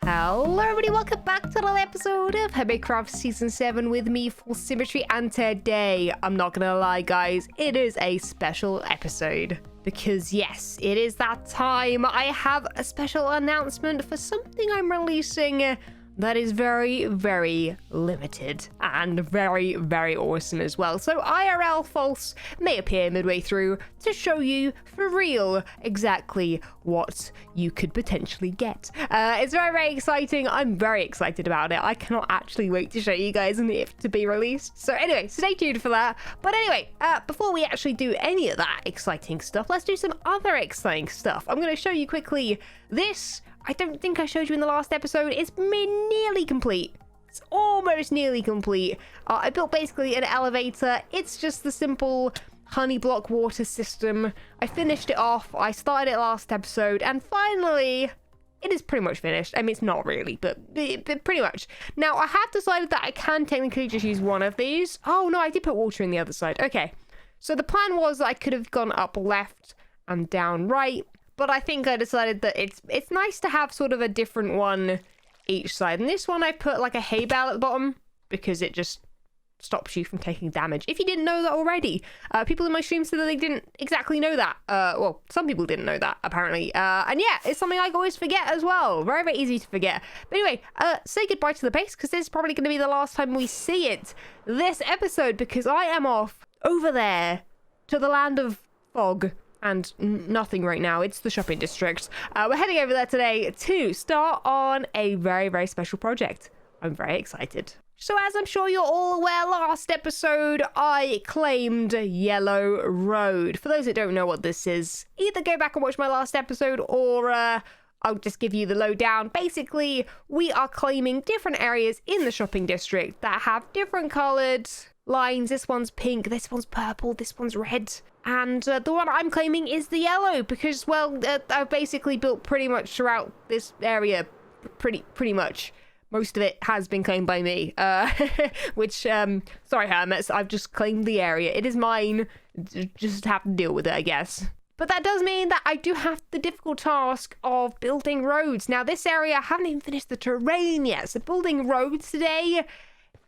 Hello everybody, welcome back to another episode of Hermitcraft Season 7 with me, FalseSymmetry, and today, I'm not gonna lie guys, it is a special episode. Because yes, it is that time. I have a special announcement for something I'm releasing that is very, very limited and very, very awesome as well. So IRL False may appear midway through to show you for real exactly what you could potentially get. It's very, very exciting. I'm very excited about it. I cannot actually wait to show you guys and it to be released. So anyway, stay tuned for that. But anyway, before we actually do any of that exciting stuff, let's do some other exciting stuff. I'm going to show you quickly this. I don't think I showed you in the last episode. It's nearly complete. It's almost nearly complete. I built basically an elevator. It's just the simple honey block water system. I finished it off. I started it last episode. And finally, it is pretty much finished. I mean, it's not really, but pretty much. Now, I have decided that I can technically just use one of these. Oh, no, I did put water in the other side. Okay. So the plan was that I could have gone up left and down right. But I think I decided that it's nice to have sort of a different one each side. And this one I put like a hay bale at the bottom because it just stops you from taking damage. If you didn't know that already. People in my stream said that they didn't exactly know that. Well, some people didn't know that apparently. And yeah, it's something I always forget as well. Very, very easy to forget. But anyway, say goodbye to the base because this is probably going to be the last time we see it this episode because I am off over there to the land of fog. And nothing right now. It's the shopping district. We're heading over there today to start on a very, very special project. I'm very excited. So as I'm sure you're all aware, last episode I claimed Yellow Road. For those that don't know what this is, either go back and watch my last episode or I'll just give you the lowdown. Basically, we are claiming different areas in the shopping district that have different coloured lines. This one's pink, this one's purple, this one's red. And the one I'm claiming is the yellow because, well, I've basically built pretty much throughout this area. Pretty much. Most of it has been claimed by me. Which, sorry, Hermits, I've just claimed the area. It is mine. Just have to deal with it, I guess. But that does mean that I do have the difficult task of building roads. Now, this area, I haven't even finished the terrain yet. So building roads today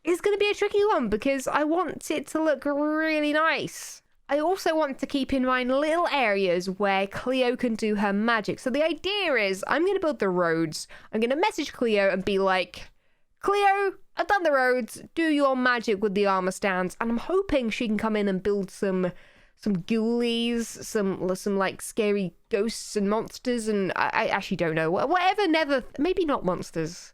is going to be a tricky one because I want it to look really nice. I also want to keep in mind little areas where Cleo can do her magic. So the idea is I'm going to build the roads. I'm going to message Cleo and be like, Cleo, I've done the roads. Do your magic with the armor stands. And I'm hoping she can come in and build some ghoulies, some like scary ghosts and monsters. And I actually don't know. Whatever, maybe not monsters.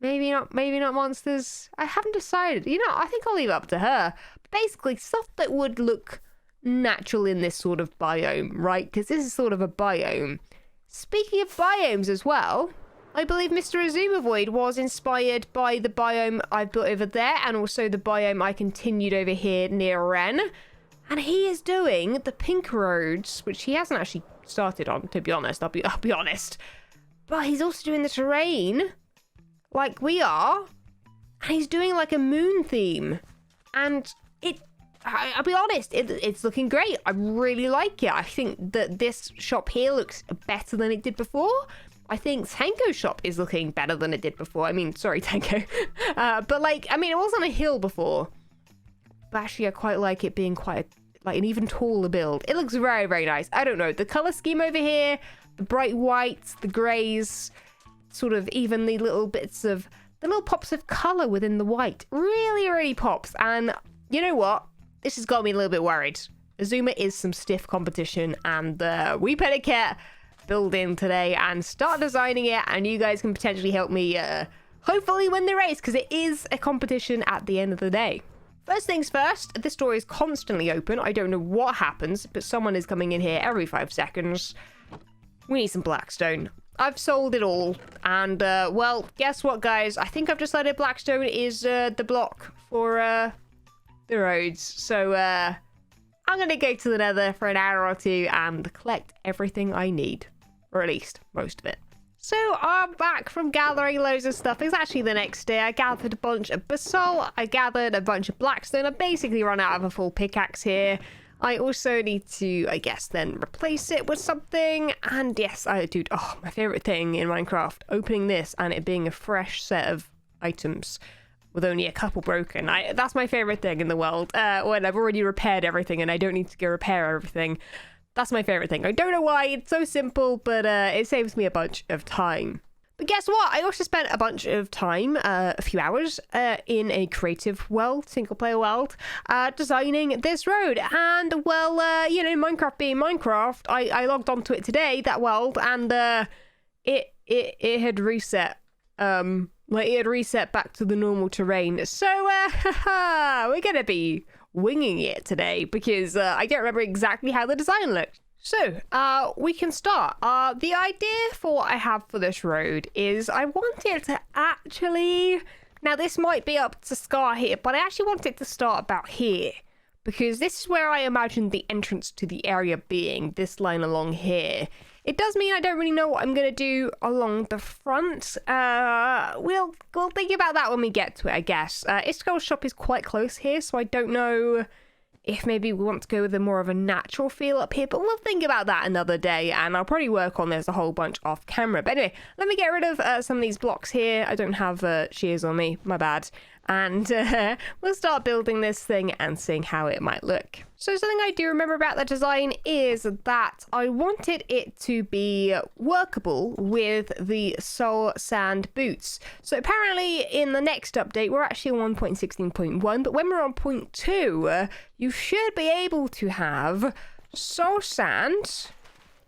Maybe not monsters. I haven't decided. You know, I think I'll leave it up to her. Basically, stuff that would look natural in this sort of biome, right? Because this is sort of a biome. Speaking of biomes as well, I believe Mr. Azumavoid was inspired by the biome I've built over there and also the biome I continued over here near Ren. And he is doing the pink roads, which he hasn't actually started on, to be honest. I'll be honest. But he's also doing the terrain like we are. And he's doing like a moon theme. And I'll be honest, it's looking great. I really like it. I think that this shop here looks better than it did before. I think Tanko's shop is looking better than it did before. I mean, sorry, Tanko. But like, I mean, it was on a hill before. But actually, I quite like it being quite like an even taller build. It looks very, very nice. I don't know. The color scheme over here, the bright whites, the grays, sort of even the little bits of, the little pops of color within the white really, really pops. And you know what? This has got me a little bit worried. Azuma is some stiff competition and we better get building today and start designing it and you guys can potentially help me hopefully win the race because it is a competition at the end of the day. First things first, this door is constantly open. I don't know what happens, but someone is coming in here every 5 seconds. We need some blackstone. I've sold it all and well, guess what guys? I think I've decided blackstone is the block for the roads. So I'm gonna go to the nether for an hour or two and collect everything I need, or at least most of it. So I'm back from gathering loads of stuff. It's actually the next day. I gathered a bunch of basalt, I gathered a bunch of blackstone. I basically run out of a full pickaxe here. I also need to, I guess, then replace it with something. And yes, dude, oh, my favorite thing in Minecraft, opening this and it being a fresh set of items with only a couple broken. That's my favorite thing in the world. When I've already repaired everything and I don't need to go repair everything. That's my favorite thing. I don't know why, it's so simple, but it saves me a bunch of time. But guess what? I also spent a bunch of time, a few hours, in a creative world, single player world, designing this road. And, well, you know, Minecraft being Minecraft, I logged onto it today, that world, and it had reset. Like, it had reset back to the normal terrain. So, we're gonna be winging it today because I don't remember exactly how the design looked. So, we can start. The idea for what I have for this road is I want it to actually... Now, this might be up to Scar here, but I actually want it to start about here. Because this is where I imagine the entrance to the area being, this line along here. It does mean I don't really know what I'm going to do along the front. We'll think about that when we get to it, I guess. Iskall's shop is quite close here, so I don't know if maybe we want to go with a more of a natural feel up here, but we'll think about that another day, and I'll probably work on this a whole bunch off camera. But anyway, let me get rid of some of these blocks here. I don't have shears on me, my bad. And we'll start building this thing and seeing how it might look. So something I do remember about the design is that I wanted it to be workable with the soul sand boots. So apparently in the next update, we're actually on 1.16.1, but when we're on 0.2, you should be able to have soul sand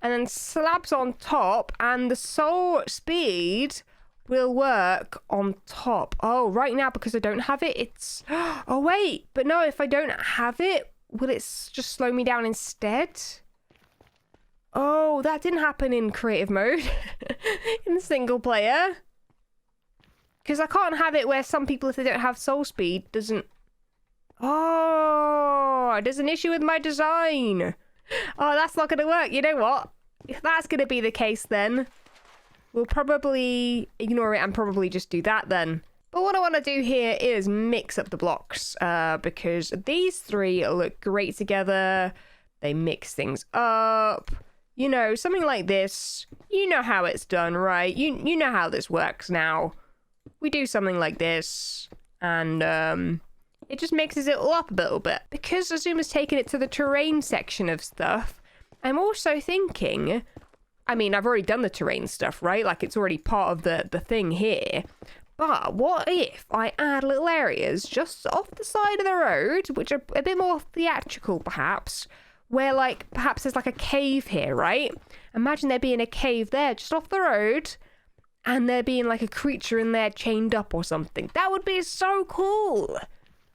and then slabs on top, and the soul speed will work on top. Oh, right now, because I don't have it, it's... Oh, wait. But no, if I don't have it, will it just slow me down instead? Oh, that didn't happen in creative mode. In single player. Because I can't have it where some people, if they don't have soul speed, doesn't... Oh, there's an issue with my design. Oh, that's not going to work. You know what? If that's going to be the case, then we'll probably ignore it and probably just do that then. But what I want to do here is mix up the blocks because these three look great together. They mix things up. You know, something like this. You know how it's done, right? You know how this works now. We do something like this and it just mixes it all up a little bit. Because Azuma's taken it to the terrain section of stuff, I'm also thinking... I mean, I've already done the terrain stuff, right? Like, it's already part of the thing here. But what if I add little areas just off the side of the road, which are a bit more theatrical, perhaps, where, like, perhaps there's, like, a cave here, right? Imagine there being a cave there just off the road, and there being, like, a creature in there chained up or something. That would be so cool!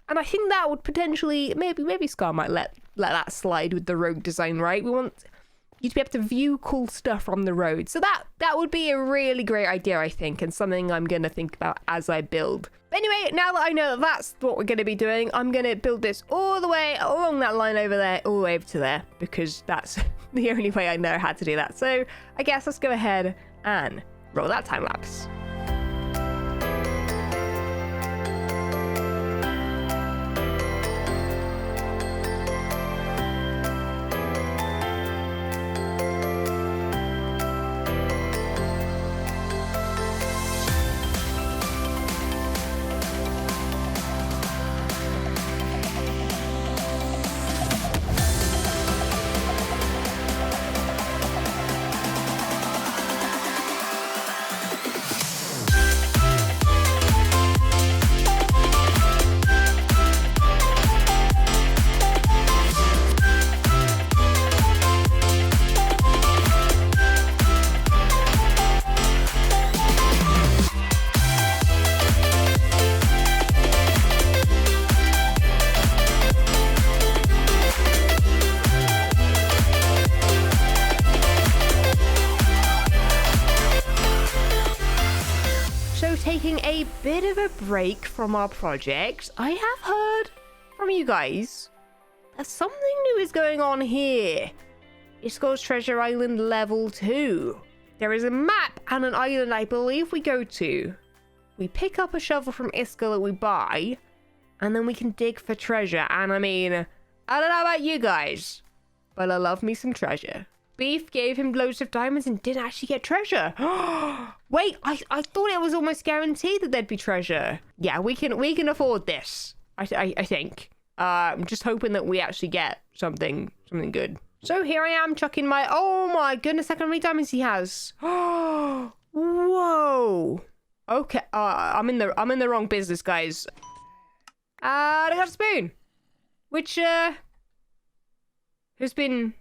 And I think that would potentially... Maybe Scar might let that slide with the road design, right? We want... you to be able to view cool stuff from the road. So that would be a really great idea, I think, and something I'm going to think about as I build. But anyway, now that I know that that's what we're going to be doing, I'm going to build this all the way along that line over there, all the way over to there, because that's the only way I know how to do that. So I guess let's go ahead and roll that time lapse. Taking a bit of a break from our project, I have heard from you guys that something new is going on here. Iskall's Treasure Island Level 2. There is a map and an island I believe we go to. We pick up a shovel from Iskall that we buy, and then we can dig for treasure. And I mean, I don't know about you guys, but I love me some treasure. Beef gave him loads of diamonds and didn't actually get treasure. Wait, I thought it was almost guaranteed that there'd be treasure. Yeah, we can afford this. I think. I'm just hoping that we actually get something good. So here I am chucking my, oh my goodness, look how many diamonds he has. Whoa. Okay, I'm in the wrong business, guys. I got a spoon, which has been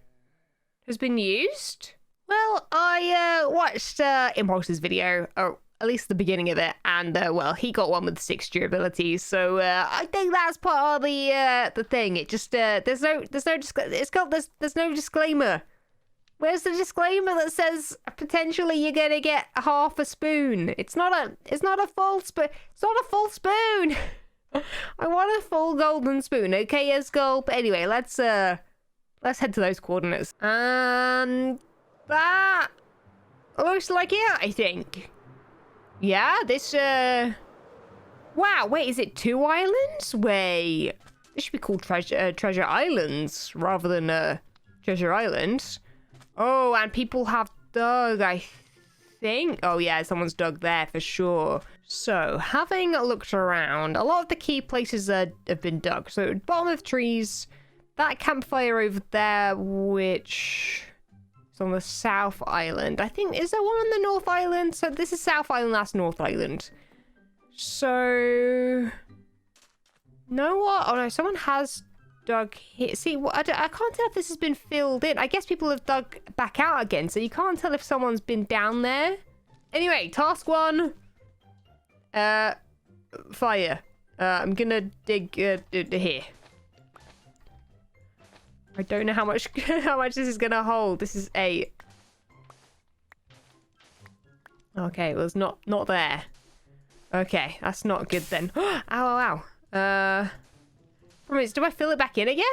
used. Well, I watched Impulse's video, or at least the beginning of it, and well, he got one with 6 durability, so I think that's part of the thing. It just there's no disclaimer. Where's the disclaimer that says potentially you're gonna get half a spoon? It's not a full spoon. It's not a full spoon. I want a full golden spoon, okay, Iskall? But anyway, let's head to those coordinates. And that looks like it, I think. Yeah, this wow, wait, is it 2 islands? Wait, this should be called Treasure Islands rather than Treasure Islands. Oh, and people have dug, I think. Oh yeah, someone's dug there for sure. So, having looked around, a lot of the key places have been dug. So, bottom of trees, that campfire over there, which is on the South Island. I think, is there one on the North Island? So, this is South Island, that's North Island. So, know what? Oh no, someone has dug here. See, I can't tell if this has been filled in. I guess people have dug back out again, so you can't tell if someone's been down there. Anyway, task 1. Fire. I'm gonna dig here. I don't know how much this is gonna hold. This is 8. Okay, well, it's not there. Okay, that's not good then. Ow, ow, ow. Do I fill it back in again?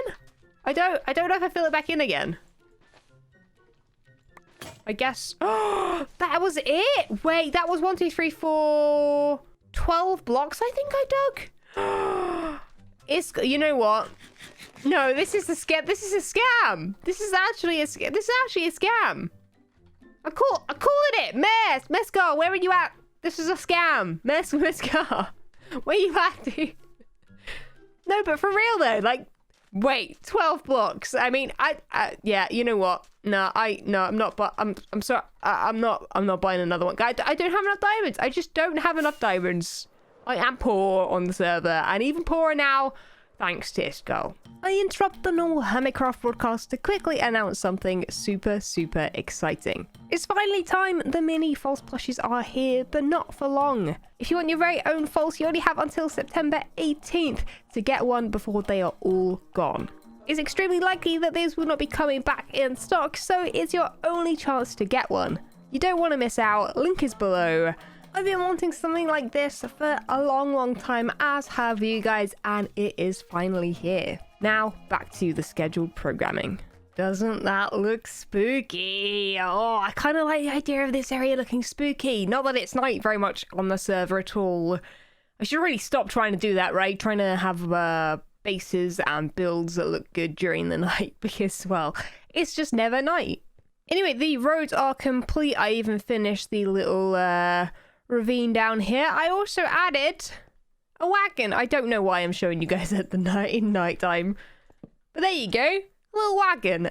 I don't know if I fill it back in again. I guess. Oh, that was it. Wait, that was 1, 2, 3, 4, 12 blocks. I think I dug. It's. You know what? No, this is a scam. This is a scam. This is actually a scam. I'm calling it. Mescar, where are you at? This is a scam. Mescar, where are you at, dude? No, but for real though, like, wait, 12 blocks. I mean, yeah, you know what? No, I'm not. But I'm sorry. I'm not buying another one. I don't have enough diamonds. I just don't have enough diamonds. I am poor on the server, and even poorer now, thanks to Iskall. I interrupt the normal Hermitcraft broadcast to quickly announce something super exciting. It's finally time. The mini false plushies are here, but not for long. If you want your very own false, you only have until September 18th to get one before they are all gone. It's extremely likely that these will not be coming back in stock, so it's your only chance to get one. You don't want to miss out. Link is below. I've been wanting something like this for a long time, as have you guys, and it is finally here. Now, back to the scheduled programming. Doesn't that look spooky? Oh, I kind of like the idea of this area looking spooky. Not that it's night very much on the server at all. I should really stop trying to do that, right? Trying to have bases and builds that look good during the night, because, well, it's just never night. Anyway, the roads are complete. I even finished the little ravine down here. I also added a wagon. I don't know why I'm showing you guys at the nighttime, but there you go, a little wagon.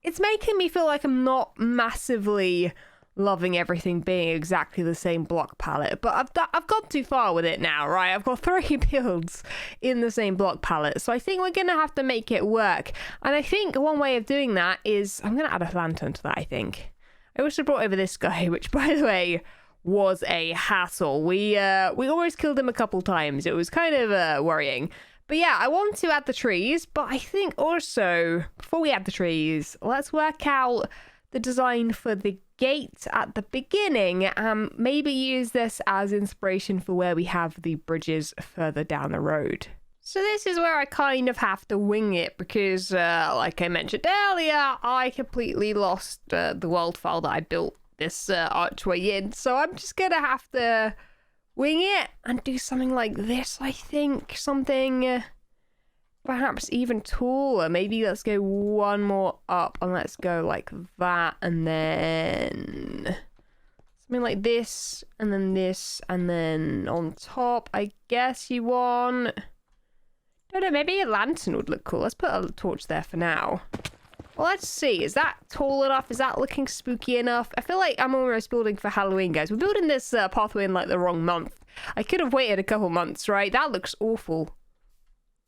It's making me feel like I'm not massively loving everything being exactly the same block palette, but I've gone too far with it now, right? I've got 3 builds in the same block palette, so I think we're gonna have to make it work. And I think one way of doing that is I'm gonna add a lantern to that. I think I also brought over this guy, which, by the way, was a hassle. We almost killed him a couple times. It was kind of worrying. But yeah, I want to add the trees, but I think also, before we add the trees, let's work out the design for the gate at the beginning, and maybe use this as inspiration for where we have the bridges further down the road. So this is where I kind of have to wing it, because like I mentioned earlier, I completely lost the world file that I built this archway in, so I'm just gonna have to wing it and do something like this. I think something perhaps even taller. Maybe let's go one more up and let's go like that, and then something like this, and then on top, I guess you want, I don't know, maybe a lantern would look cool. Let's put a torch there for now. Well, let's see. Is that tall enough? Is that looking spooky enough? I feel like I'm almost building for Halloween, guys. We're building this pathway in like the wrong month. I could have waited a couple months, right? That looks awful.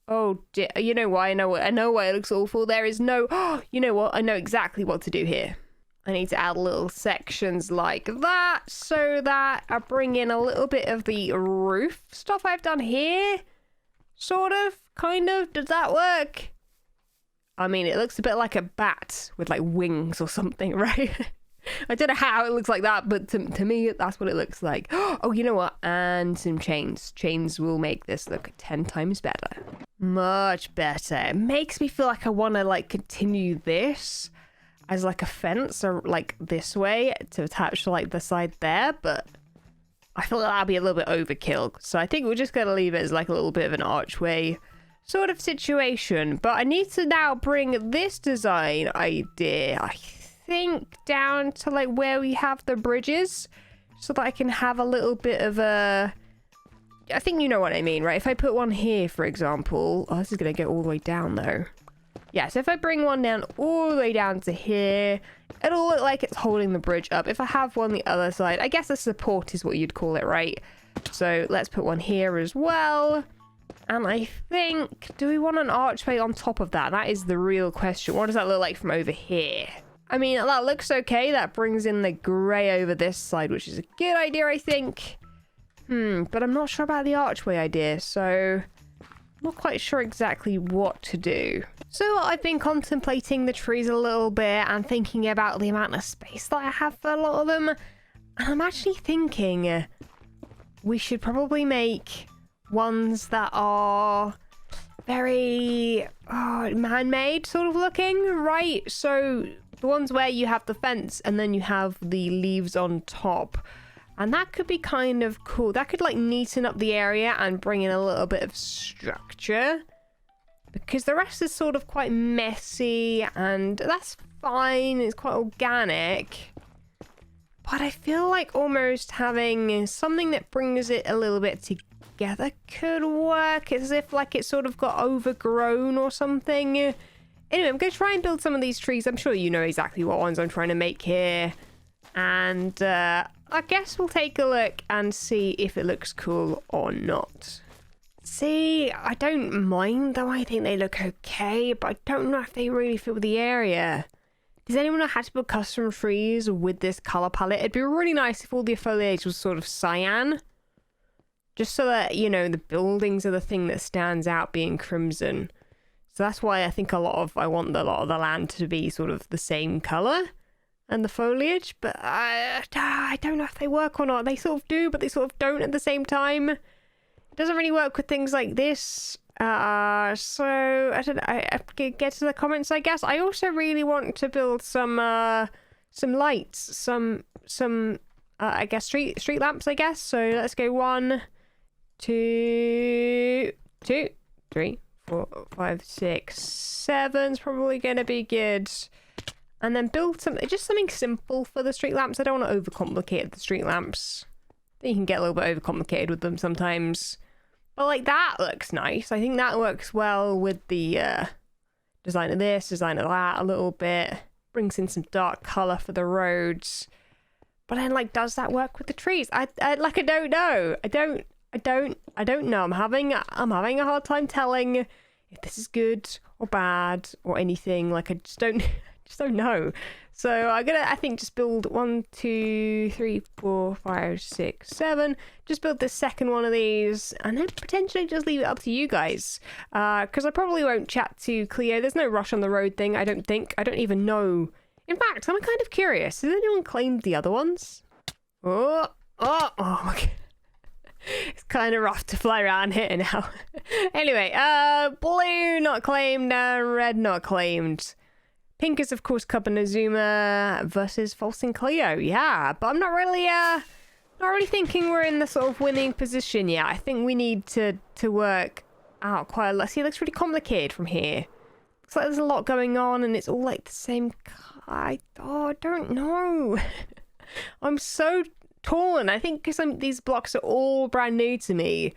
Oh, dear. You know why? I know why it looks awful. There is no... you know what? I know exactly what to do here. I need to add little sections like that so that I bring in a little bit of the roof stuff I've done here. Sort of. Kind of. Does that work? I mean, it looks a bit like a bat with like wings or something, right? I don't know how it looks like that, but to me, that's what it looks like. Oh, you know what? And some chains. Chains will make this look 10 times better. Much better. It makes me feel like I want to like continue this as like a fence or like this way to attach to like the side there, but I feel like that'll be a little bit overkill. So I think we're just going to leave it as like a little bit of an archway sort of situation. But I need to now bring this design idea, I think, down to like where we have the bridges so that I can have a little bit of a... I think you know what I mean, right? If I put one here, for example... Oh, this is going to go all the way down, though. Yeah, so if I bring one down all the way down to here, it'll look like it's holding the bridge up. If I have one the other side, I guess a support is what you'd call it, right? So let's put one here as well. And I think... Do we want an archway on top of that? That is the real question. What does that look like from over here? I mean, that looks okay. That brings in the grey over this side, which is a good idea, I think. But I'm not sure about the archway idea, so I'm not quite sure exactly what to do. So I've been contemplating the trees a little bit and thinking about the amount of space that I have for a lot of them. And I'm actually thinking we should probably make ones that are very man-made sort of looking, right? So the ones where you have the fence and then you have the leaves on top. And that could be kind of cool. That could like neaten up the area and bring in a little bit of structure. Because the rest is sort of quite messy and that's fine. It's quite organic. But I feel like almost having something that brings it a little bit together could work. It's as if like it sort of got overgrown or something. Anyway, I'm going to try and build some of these trees. I'm sure you know exactly what ones I'm trying to make here. And I guess we'll take a look and see if it looks cool or not. See, I don't mind though. I think they look okay, but I don't know if they really fit with the area. Does anyone know how to build custom trees with this color palette? It'd be really nice if all the foliage was sort of cyan. Just so that, you know, the buildings are the thing that stands out being crimson. So that's why I think I want a lot of the land to be sort of the same color. And the foliage, but I don't know if they work or not. They sort of do, but they sort of don't at the same time. It doesn't really work with things like this. So I don't know. I get to the comments, I guess. I also really want to build some lights, some I guess street lamps, I guess. So let's go 1, 2, 3, 4, 5, 6, 7's probably gonna be good. And then build just something simple for the street lamps. I don't want to overcomplicate the street lamps. I think you can get a little bit overcomplicated with them sometimes. But like that looks nice. I think that works well with the design of this, design of that a little bit. Brings in some dark color for the roads. But then like, does that work with the trees? I don't know. I don't know. I'm having a hard time telling if this is good or bad or anything. Like I just don't know. So I'm gonna, I think, just build 1, 2, 3, 4, 5, 6, 7. Just build the second one of these and then potentially just leave it up to you guys. Because I probably won't chat to Cleo. There's no rush on the road thing, I don't think. I don't even know. In fact, I'm kind of curious. Has anyone claimed the other ones? Oh my god. It's kind of rough to fly around here now. Anyway, blue not claimed, red not claimed. Pink is, of course, Kabinazuma versus False and Cleo. Yeah, but I'm not really thinking we're in the sort of winning position yet. I think we need to work out quite a lot. See, it looks really complicated from here. Looks like there's a lot going on and it's all like the same. I don't know. I'm so torn. I think because these blocks are all brand new to me.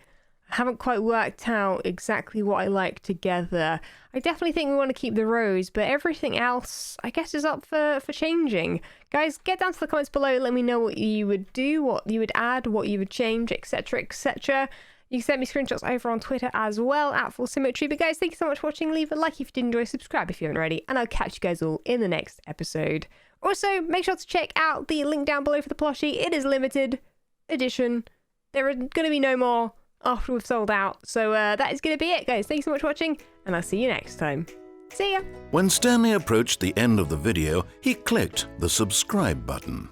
I haven't quite worked out exactly what I like together. I definitely think we want to keep the rows, but everything else, I guess, is up for changing. Guys, get down to the comments below. Let me know what you would do, what you would add, what you would change, etc., etc. You can send me screenshots over on Twitter as well, at FalseSymmetry. But guys, thank you so much for watching. Leave a like if you did enjoy, subscribe if you haven't already, and I'll catch you guys all in the next episode. Also, make sure to check out the link down below for the plushie. It is limited edition. There are going to be no more after we've sold out. So that is going to be it, guys. Thanks so much for watching, and I'll see you next time. See ya! When Stanley approached the end of the video, he clicked the subscribe button.